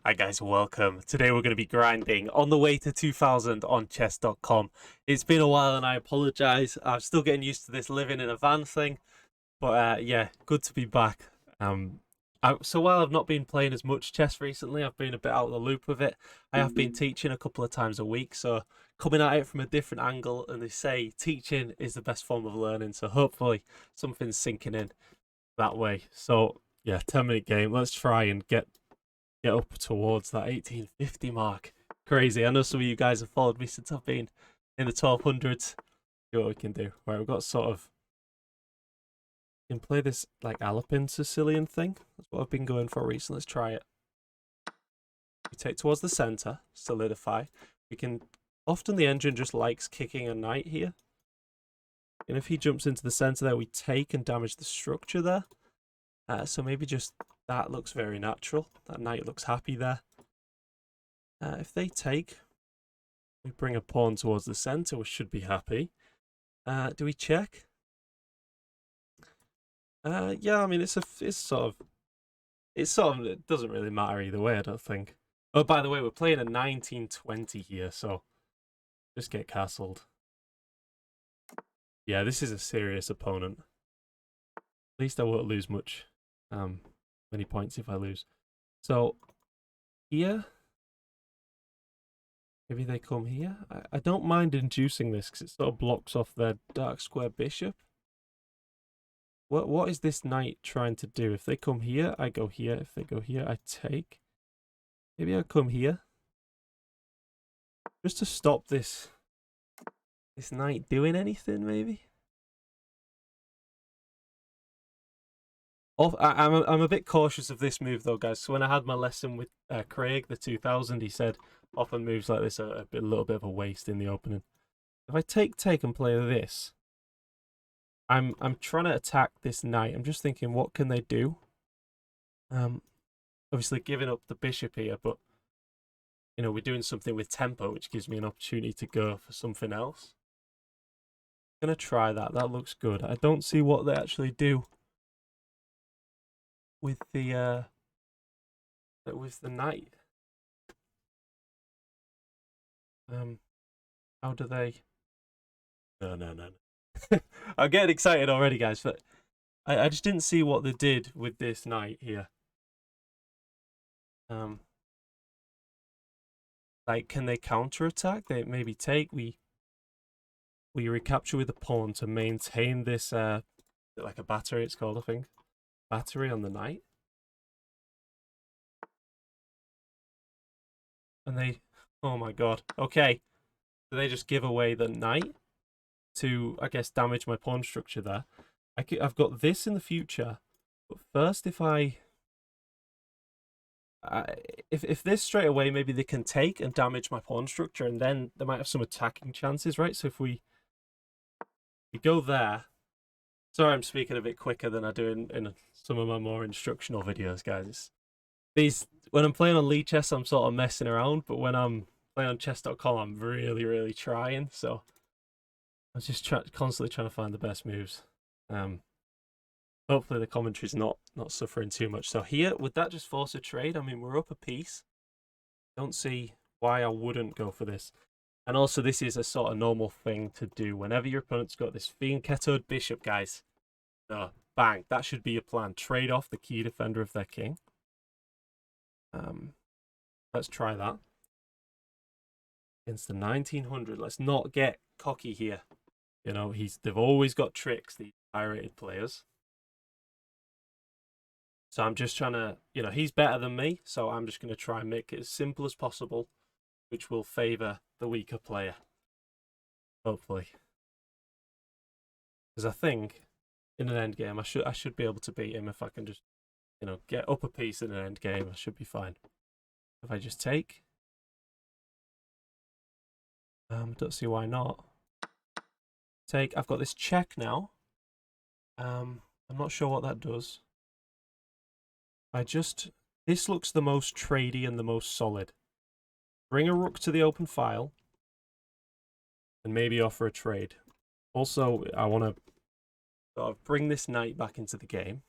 Hi guys, welcome. Today we're going to be grinding on the way to 2000 on chess.com. It's been a while and I apologize. I'm still getting used to this living in a van thing. But yeah, good to be back. So while I've not been playing as much chess recently, I've been a bit out of the loop with it. I have been teaching a couple of times a week, so coming at it from a different angle, and they say teaching is the best form of learning, so hopefully something's sinking in that way. So yeah, 10-minute game. Let's try and get up towards that 1850 mark. Crazy. I know some of you guys have followed me since I've been in the 1200s. See what we can do. Right, we've got sort of... We can play this like Alpine Sicilian thing. That's what I've been going for recently. Let's try it. We take towards the center, solidify. We can... Often the engine just likes kicking a knight here. And if he jumps into the center there, we take and damage the structure there. So maybe just that looks very natural. That knight looks happy there. If they take, we bring a pawn towards the center, we should be happy. Do we check? Yeah, I mean it doesn't really matter either way, I don't think. Oh, by the way, we're playing a 1920 here, so just get castled. Yeah, this is a serious opponent. At least I won't lose many points if I lose. So here, maybe they come here. I don't mind inducing this because it sort of blocks off their dark square bishop. What is this knight trying to do? If they come here, I go here. If they go here, I take. Maybe I come here. Just to stop this knight doing anything, maybe? I'm a bit cautious of this move though, guys. So when I had my lesson with Craig, the 2000, he said often moves like this are a little bit of a waste in the opening. If I take and play this, I'm trying to attack this knight. I'm just thinking, what can they do? Obviously giving up the bishop here, but you know, we're doing something with tempo, which gives me an opportunity to go for something else. I'm gonna try that. That looks good. I don't see what they actually do with the knight. How do they? No. I'm getting excited already, guys. But I just didn't see what they did with this knight here. Like, can they counterattack? They maybe take. We recapture with a pawn to maintain this like a battery. It's called, I think, battery on the knight. And they, oh my god. Okay, so they just give away the knight to, I guess, damage my pawn structure there. I've got this in the future, but first if this straight away, maybe they can take and damage my pawn structure, and then they might have some attacking chances, right? So if we go there, sorry I'm speaking a bit quicker than I do in some of my more instructional videos, guys. When I'm playing on Lichess, I'm sort of messing around, but when I'm playing on chess.com, I'm really trying. So I'm just constantly trying to find the best moves. Hopefully the commentary's not suffering too much. So here, would that just force a trade? I mean, we're up a piece. Don't see why I wouldn't go for this. And also, this is a sort of normal thing to do whenever your opponent's got this fianchettoed bishop, guys. So, bang, that should be your plan. Trade off the key defender of their king. Let's try that. Against the 1900, let's not get cocky here. You know, they've always got tricks, these high-rated players. So I'm just trying to, you know, he's better than me, so I'm just going to try and make it as simple as possible, which will favour the weaker player. Hopefully. Because I think in an endgame, I should be able to beat him if I can just, you know, get up a piece in an endgame. I should be fine. If I just take. Don't see why not. Take. I've got this check now. I'm not sure what that does. This looks the most tradey and the most solid. Bring a rook to the open file. And maybe offer a trade. Also, I want to sort of bring this knight back into the game.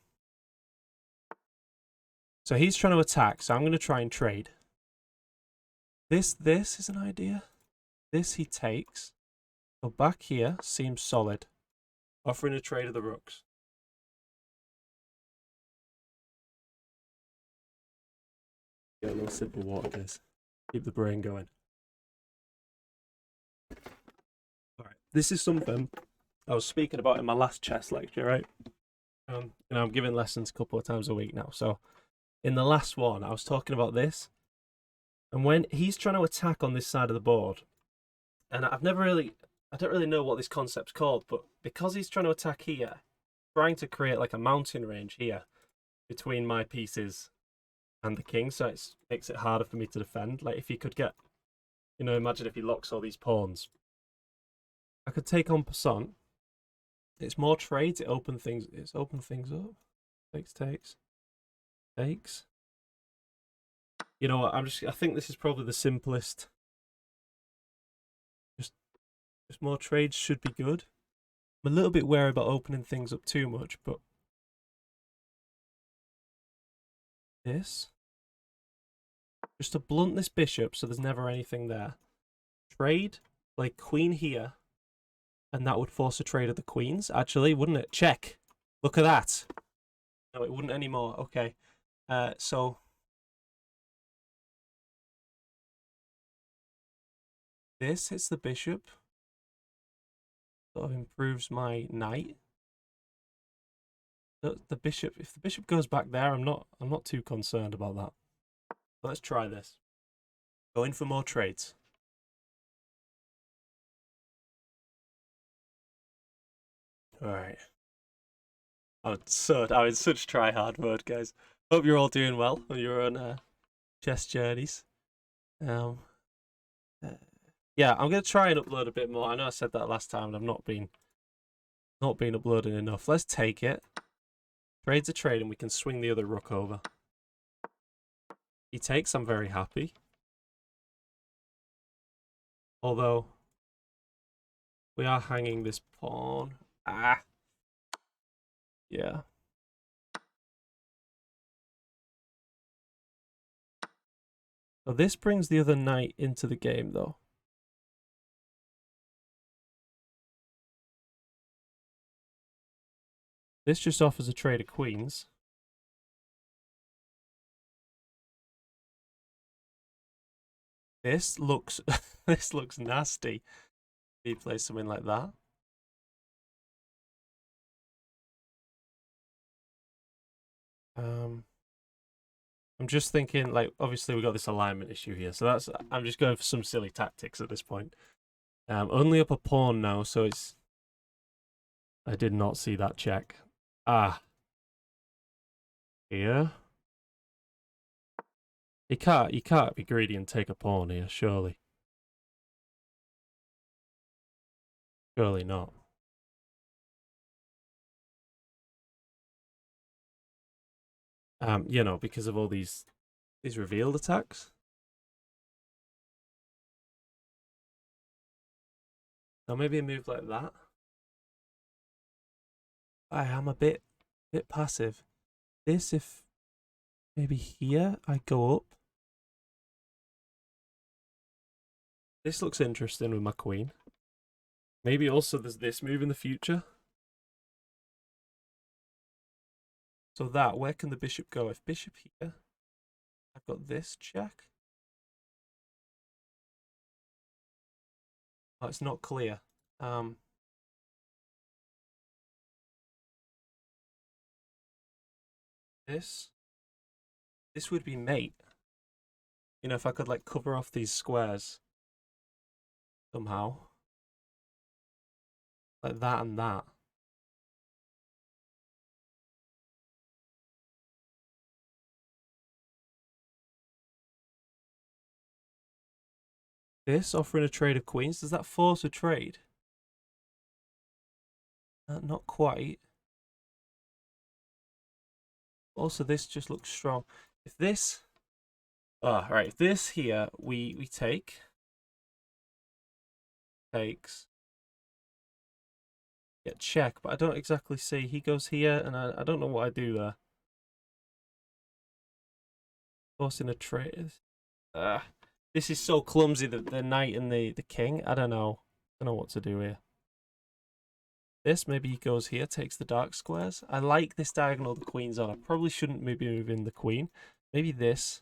So he's trying to attack, so I'm going to try and trade. This is an idea. This he takes. So back here seems solid. Offering a trade of the rooks. Get a little sip of water, guys. Keep the brain going. Alright, this is something I was speaking about in my last chess lecture, right? I'm giving lessons a couple of times a week now. So in the last one, I was talking about this. And when he's trying to attack on this side of the board, and I don't really know what this concept's called, but because he's trying to attack here, trying to create like a mountain range here between my pieces and the king, so it makes it harder for me to defend. Like if he could get, imagine if he locks all these pawns. I could take on Passant. It's more trades, it's open things up. Takes. You know what, I think this is probably the simplest. Just more trades should be good. I'm a little bit wary about opening things up too much, but this. Just to blunt this bishop so there's never anything there. Trade, like queen here, and that would force a trade of the queens, actually, wouldn't it? Check. Look at that. No, it wouldn't anymore. Okay. So this hits the bishop. Sort of improves my knight. The bishop, if the bishop goes back there, I'm not too concerned about that. But let's try this. Go in for more trades. Alright. I'm in such try hard mode, guys. Hope you're all doing well on your own chess journeys. Yeah, I'm gonna try and upload a bit more. I know I said that last time, and I've not been uploading enough. Let's take it. Trade's a trade, and we can swing the other rook over. He takes. I'm very happy. Although we are hanging this pawn. Ah. Yeah. So this brings the other knight into the game, though. This just offers a trade of queens. This looks this looks nasty. If he plays something like that. I'm just thinking, like, obviously we got this alignment issue here, so I'm just going for some silly tactics at this point. Only up a pawn now, so it's. I did not see that check. Ah. Here. You can't be greedy and take a pawn here, surely. Surely not. Because of all these revealed attacks. Now maybe a move like that. I am a bit passive. This, if maybe here I go up. This looks interesting with my queen. Maybe also there's this move in the future. So where can the bishop go? If bishop here, I've got this check. Oh, it's not clear. This would be mate. If I could like cover off these squares somehow. Like that and that. This offering a trade of queens, does that force a trade? Not quite. Also, this just looks strong. If this, right. If this here we takes. Get check, but I don't exactly see. He goes here, and I don't know what I do there. Forcing a trade. This is so clumsy, the knight and the king. I don't know. I don't know what to do here. This, maybe he goes here, takes the dark squares. I like this diagonal the queen's on. I probably shouldn't maybe move in the queen. Maybe this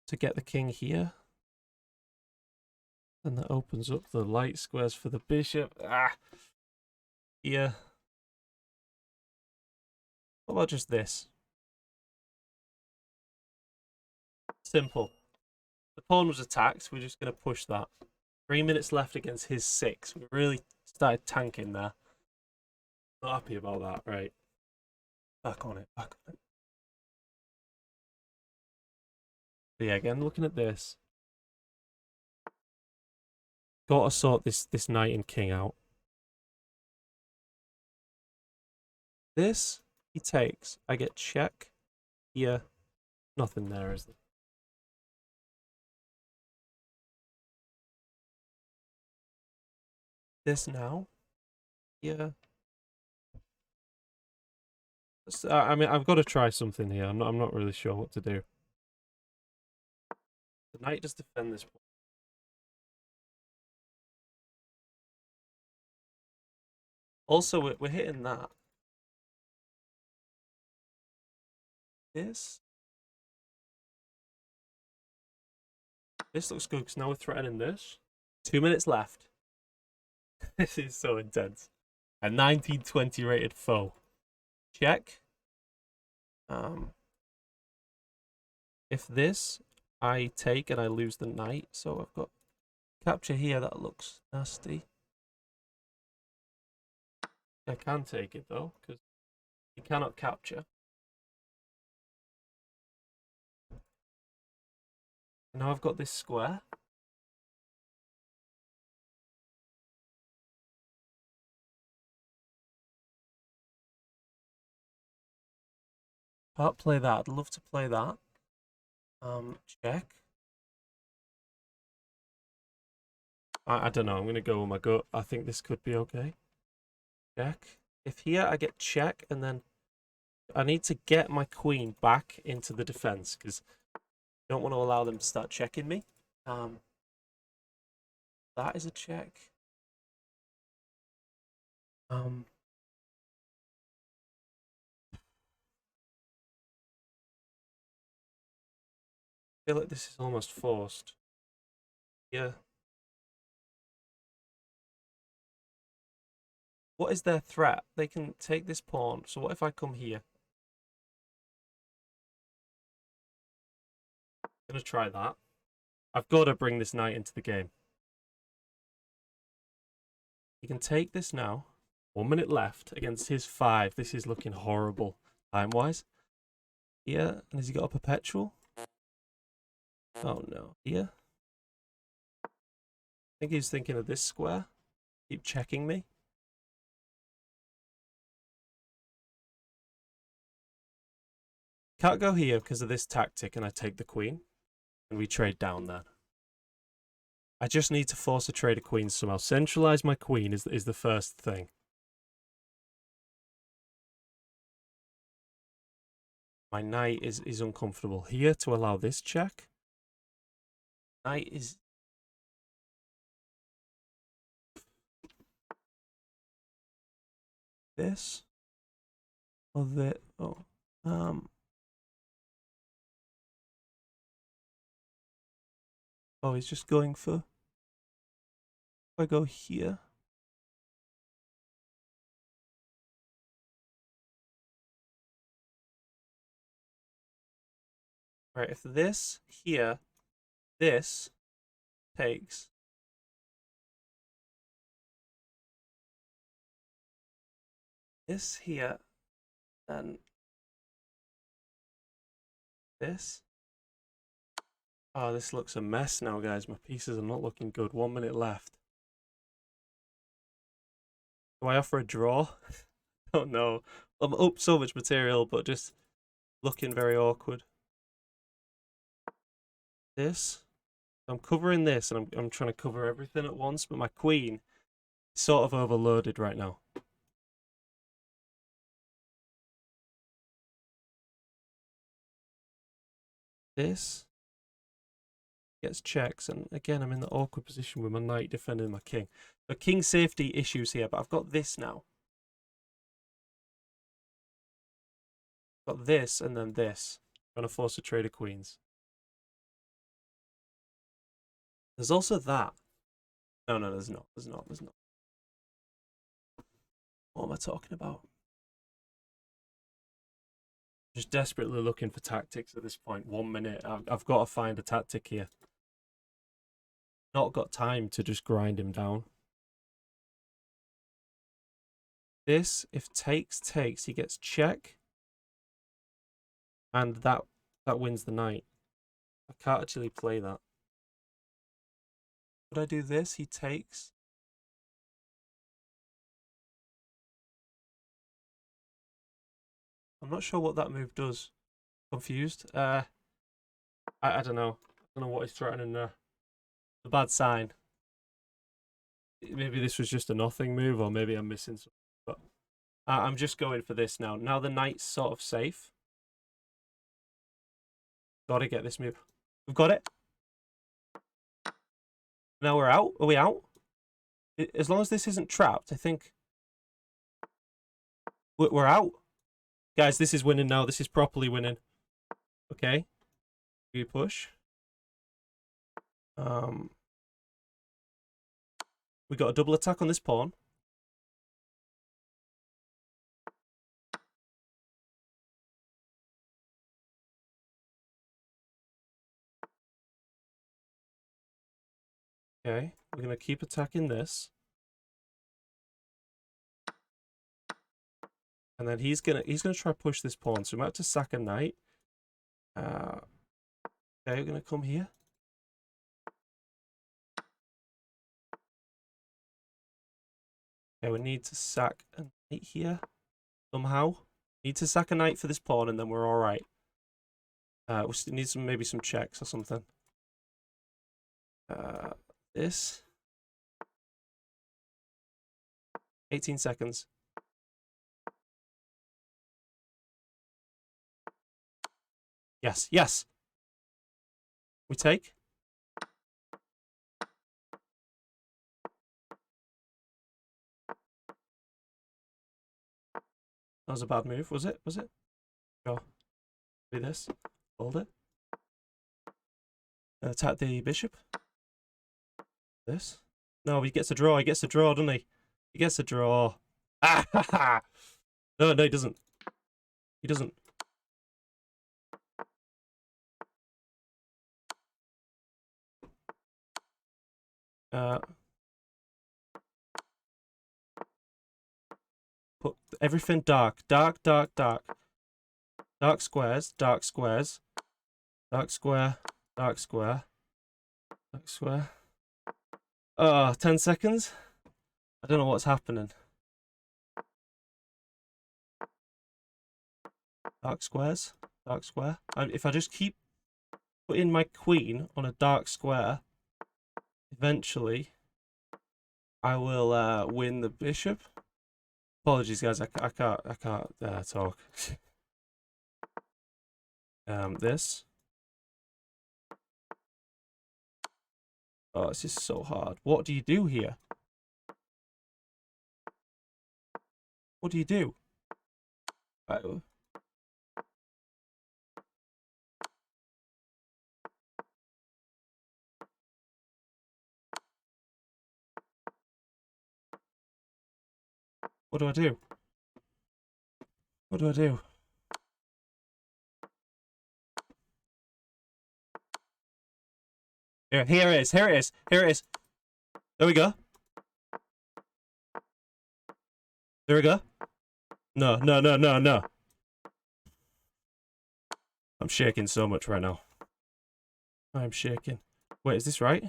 to get the king here. And that opens up the light squares for the bishop. Ah! Here. What about just this? Simple. The pawn was attacked. We're just going to push that. 3 minutes left against his 6. We really started tanking there. Not happy about that. Right. Back on it. Back on it. But yeah, again, looking at this. Got to sort this knight and king out. This, he takes. I get check. Here. Nothing there, is there? This now. Yeah. I mean, I've got to try something here. I'm not really sure what to do. The knight does defend this one. Also, we're hitting that. This looks good because now we're threatening this. 2 minutes left. This is so intense. A 1920 rated foe. Check. If this, I take and I lose the knight. So I've got capture here. That looks nasty. I can take it though, because you cannot capture. Now I've got this square. Can't play that. I'd love to play that. Check. I don't know. I'm going to go with my gut. I think this could be okay. Check. If here I get check, and then I need to get my queen back into the defense because I don't want to allow them to start checking me. That is a check. I feel like this is almost forced. Yeah. What is their threat? They can take this pawn. So what if I come here? I'm gonna try that. I've got to bring this knight into the game. You can take this now. 1 minute left against his 5. This is looking horrible time-wise. Yeah, and has he got a perpetual? Oh no. Here? I think he's thinking of this square. Keep checking me. Can't go here because of this tactic, and I take the queen. And we trade down there. I just need to force a trade of queens somehow. Centralize my queen is the first thing. My knight is uncomfortable here to allow this check. Knight is... This? Or that? Oh. Oh, he's just going for... If I go here... Right, if this here, this takes... This here, and this. Oh, this looks a mess now, guys. My pieces are not looking good. 1 minute left. Do I offer a draw? Don't know. I'm up so much material, but just looking very awkward. This. I'm covering this, and I'm trying to cover everything at once, but my queen is sort of overloaded right now. This. gets checks, and again I'm in the awkward position with my knight defending my king. The king safety issues here, but I've got this now. Got this and then this. Trying to force a trade of queens. There's also that. No, there's not. There's not. What am I talking about? Just desperately looking for tactics at this point. 1 minute. I've got to find a tactic here. Not got time to just grind him down. This, if takes, he gets check. And that wins the knight. I can't actually play that. Would I do this? He takes. I'm not sure what that move does. Confused. I don't know. I don't know what he's threatening there. A bad sign. Maybe this was just a nothing move, or maybe I'm missing something. But I'm just going for this now. Now the knight's sort of safe. Gotta get this move. We've got it. Now we're out. Are we out? As long as this isn't trapped, I think we're out. Guys, this is winning now. This is properly winning. Okay. We push. We got a double attack on this pawn. Okay, we're gonna keep attacking this. And then he's gonna try to push this pawn, so we might have to sack a knight. Okay, we're gonna come here. Okay, we need to sack a knight here somehow. Need to sack a knight for this pawn, and then we're all right. We still need maybe some checks or something. This. 18 seconds. Yes, yes. We take. That was a bad move, was it? Was it? Sure. Do this. Hold it. Attack the bishop. This. No, he gets a draw. He gets a draw, doesn't he? He gets a draw. Ah, ha, ha. No, he doesn't. He doesn't. Put everything dark. Dark. Dark squares. Dark squares. Dark square. Dark square. Dark square. 10 seconds. I don't know what's happening. Dark squares. Dark square. If I just keep putting my queen on a dark square, eventually I will win the bishop. Apologies, guys. I can't talk. This. Oh, this is so hard. What do you do here? What do you do? Right. What do I do? What do I do? Here it is. Here it is. Here it is. There we go. There we go. No. I'm shaking so much right now. I'm shaking. Wait, is this right?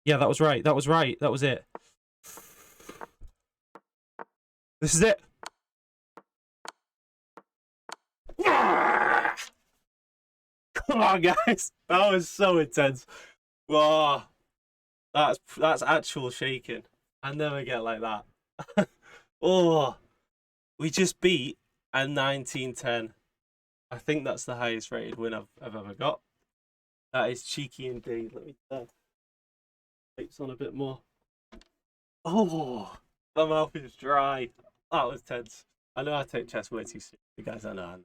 Yeah, that was right. That was right. That was it. This is it. Come on, guys. That was so intense. Whoa. That's actual shaking. I never get like that. Oh. We just beat a 1910. I think that's the highest rated win I've ever got. That is cheeky indeed. Let me take on a bit more. Oh, my mouth is dry. That was tense. I know I take chess way too seriously, guys. I know.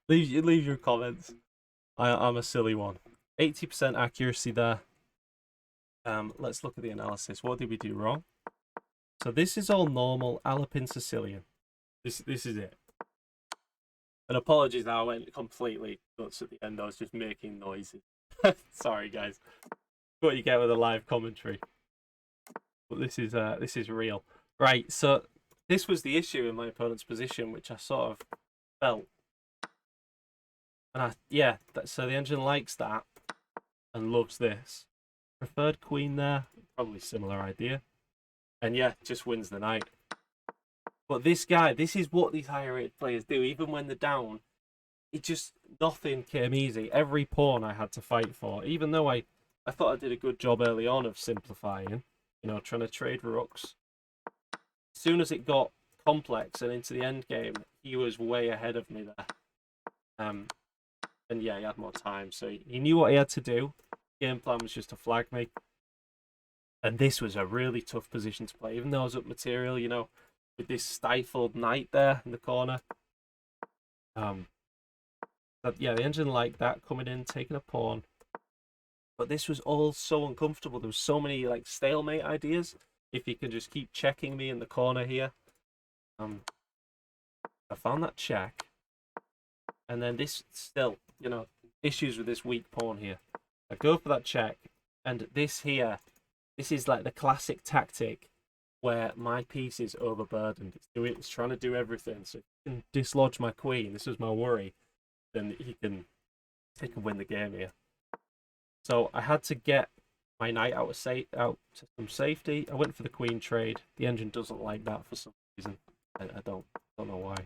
Leave your comments. I'm a silly one. 80% accuracy there. Let's look at the analysis. What did we do wrong? So this is all normal Alpine Sicilian. This is it. And apologies, I went completely nuts at the end. I was just making noises. Sorry, guys. What you get with a live commentary. But this is real. Right, so this was the issue in my opponent's position, which I sort of felt. And so the engine likes that and loves this. Preferred queen there, probably similar idea. And yeah, just wins the knight. But this guy, this is what these higher rated players do. Even when they're down, nothing came easy. Every pawn I had to fight for. Even though I thought I did a good job early on of simplifying, trying to trade rooks. As soon as it got complex and into the end game, he was way ahead of me there. And yeah, he had more time, so he knew what he had to do. Game plan was just to flag me. And this was a really tough position to play, even though I was up material, with this stifled knight there in the corner. But yeah, the engine liked that, coming in, taking a pawn. But this was all so uncomfortable. There was so many stalemate ideas. If he could just keep checking me in the corner here. I found that check. And then this still, issues with this weak pawn here. I go for that check, and this here, this is like the classic tactic where my piece is overburdened. It's trying to do everything. So if he can dislodge my queen, this was my worry, then he can win the game here. So I had to get my knight out to some safety. I went for the queen trade. The engine doesn't like that for some reason. I don't know why.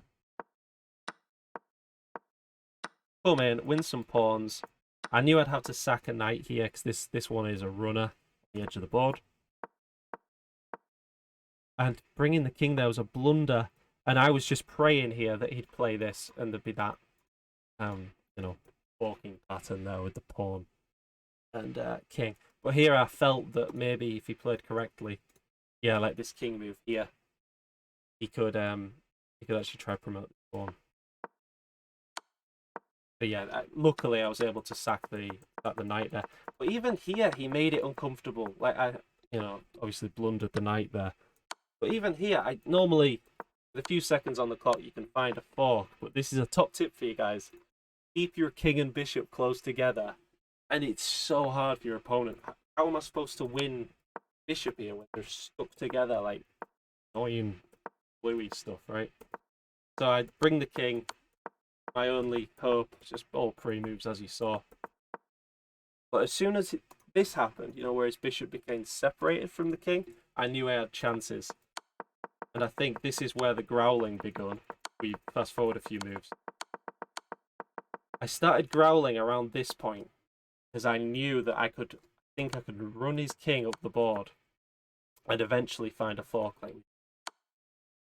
Come in, win some pawns. I knew I'd have to sack a knight here because this one is a runner on the edge of the board. And bringing the king there was a blunder. And I was just praying here that he'd play this and there'd be that, walking pattern there with the pawn and king. But here I felt that maybe if he played correctly, yeah, like this king move here, he could actually try to promote the pawn. But yeah, luckily I was able to sack the knight there. But even here, he made it uncomfortable. Obviously blundered the knight there. But even here, I normally, with a few seconds on the clock, you can find a fork. But this is a top tip for you guys. Keep your king and bishop close together. And it's so hard for your opponent. How am I supposed to win bishop here when they're stuck together like annoying bluey stuff, right? So I bring the king. My only hope, just all pre-moves as you saw. But as soon as this happened, where his bishop became separated from the king, I knew I had chances. And I think this is where the growling begun. We fast forward a few moves. I started growling around this point because I knew that I could run his king up the board and eventually find a fork.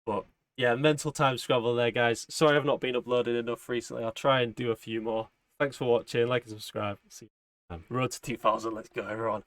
But yeah, mental time scrabble there, guys. Sorry I've not been uploading enough recently. I'll try and do a few more. Thanks for watching. Like and subscribe. See you. Road to 2000. Let's go, everyone.